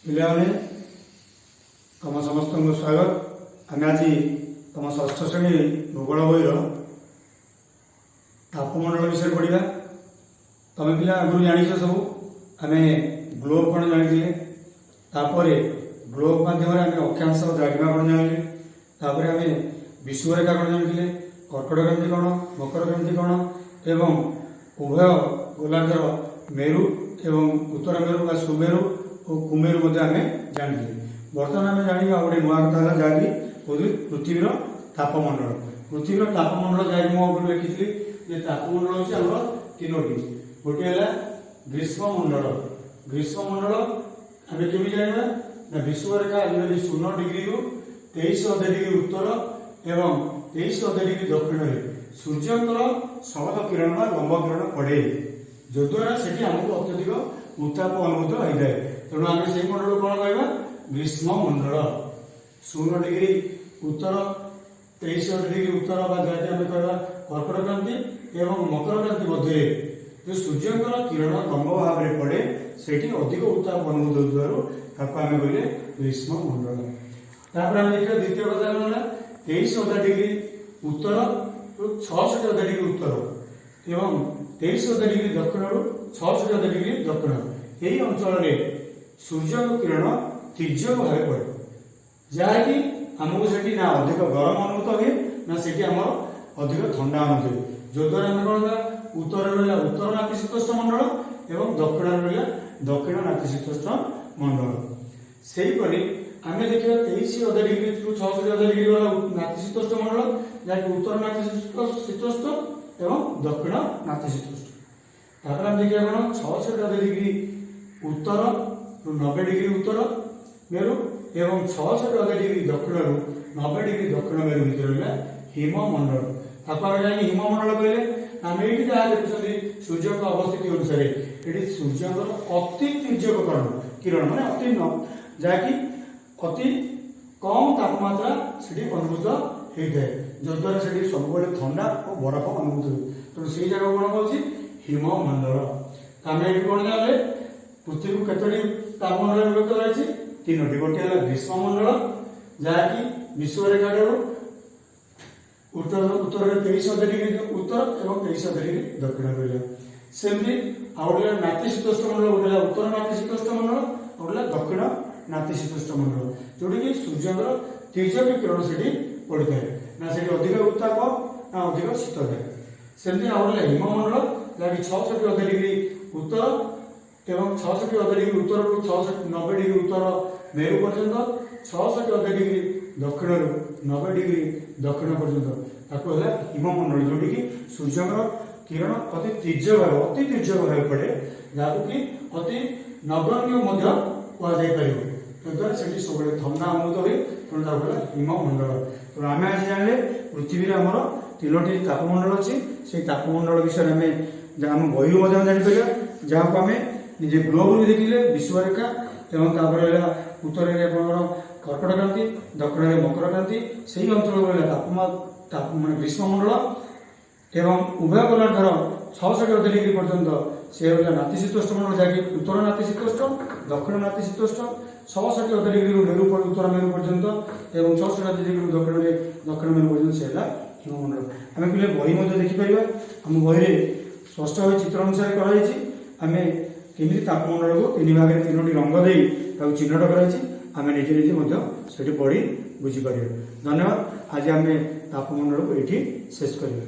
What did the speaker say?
पिलाने तुम समस्त को स्वागत। आम आज तुम षष्ठ श्रेणी भूगोल बही तापमंडल विषय पढ़ा। तुम पिला आगुरी जान सब आम ग्लोब कौन जानी ग्लोब मध्यम अक्षांश द्राघिमा कौन जानिले आम विषुवरेखा कौन जानी कर्कट क्रांति कौन मकर क्रांति कौन एवं उभय गोलार्धर मेरु एवं उत्तर मेरु बा सुमेरु और कुमेरु आम जानी। बर्तमान आम जाना गोटे नुआ कथा है जहाँकि पृथ्वीर तापमंडल। पृथ्वीर तापमंडल जहाँकि मुझे लिखी तापमंडल हूँ आम तीनोटी। गोटे है ग्रीष्ममंडल। ग्रीष्ममंडल आम केमी जाना ना विषुवरेखा 0 डिग्री रु 23 डिग्री उत्तर एवं 23 डिग्री दक्षिण में सूर्यंकर शरद किरण बा लंब किरण पड़े जद्वारा से आमको अत्यधिक उत्ताप अनुभूत होता है। तेणु आम से मंडल कौन कह ग्रीष्ममंडल 0 डिग्री उत्तर 23 डिग्री उत्तर जहाँकि आम कह कर्कट क्रांति एवं मकर क्रांति मध्य जो सूर्यंकर किरण लंब भाव में पड़े से अधिक उत्ताप अनुभूत होता आम कहले ग्रीष्ममंडल। तापर देखिए द्वितीय कथा कौन 23 डिग्री उत्तर 66 डिग्री उत्तर एवं 23 डिग्री दक्षिण रु 66 डिग्री दक्षिण यही अंचल में सूर्य किरण तीर्यक भाव पड़े जहाँकि आमको से ना अधिक गरम अनुभूत हुए ना से अधिक ठंडा अनुभूत हुए जद्वारा आम कौन उत्तर रहा उत्तर नातिशीतोष्ण मंडल एवं दक्षिण रहा दक्षिण नातिशीतोष्ण मंडल। से आम देखिए 23 डिग्री रु 66 डिग्री वाला नातिशीतोष्ण मंडल जहाँकि उत्तर नातिशीतोष्ण एवं दक्षिण नातिशीतोष्ण। तापर आम देखिए कौन 66 डिग्री उत्तर रु 90 डिग्री उत्तर मेरु एवं 66 डिग्री दक्षिण रु 90 डिग्री दक्षिण मेरु भीतर रहा हिममंडल। आपको जानी हिममंडल कहले आम ये जहाँ देखुं सूर्य अवस्थिति अनुसार ये सूर्य अति तीर्यक किरण माने अति जहाँकि अति कम तापमात्रा से अनुभूत होता है जद्वारा से सब ठंडा और बरफ अनुभूत हुए। तेणु से जगह कौन कौन हिममंडल। आम ये कौन जाने पृथ्वी को कतोटी तापमंडल विभक्त रही तीनोटी। गोटे है ग्रीष्ममंडल जहाँकि विषुवरेखा उत्तर उत्तर 23 डिग्री उत्तर एवं 23 डिग्री दक्षिण रहा। सेमती आउटे नातिशीतोष्ण मंडल गोटे उत्तर नातिशीतोष्ण मंडल और दक्षिण नातिशीतोष्ण मंडल जोटी कि सूर्यंकर तीर्यक किरण से पड़ता है ना से अधिक उत्ताप ना अधिक शीत है। सेमती आउटे हिममंडल जहाँकि 66 डिग्री उत्तर एवं 66 डिग्री उत्तर रु 90 डिग्री उत्तर मेरु पर्यंत 66 डिग्री दक्षिण रु 90 डिग्री दक्षिण पर्यंत हिममंडल जोटी कि सूर्यंकर किरण अति तीर्यक भाव पड़े जहाँ कि अति नगण्य कहुद्वारा से सब ठंडा अनुभूत हुए तेणु हिममंडल। तो आम आज जाने पृथ्वी आमर तीनोटी तापमंडल अच्छी से तापमंडल विषय आम आम बही जापर जहाँ को आम निजे ग्लोब भी देखिले विषुवरेखा एवं उत्तर कर्कट क्रांति दक्षिण मकर क्रांति से अंचल तापमान ग्रीष्ममंडल एवं उभय गोलार्धर 66 डिग्री पर्यंत से रहा नातिशीतोष्ण मंडल जहाँकि उत्तर नातिशीतोष्ण दक्षिण नातिशीतोष्ण 66 डिग्री मेरु उत्तर मेरु पर्यंत एवं 66 डिग्री दक्षिण दक्षिण मेरु पर्यंत से हिममंडल। आम कहले बही देखिपर आम बही स्पष्ट भाव चित्र अनुसार कराई आम केमी तापमंडल को तीन भाग में तीनोटी रंग दे चिन्हट कराई आम निजे निजे पढ़ी बुझीपर। धन्यवाद। आज आम तापमंडल को ये शेष करें।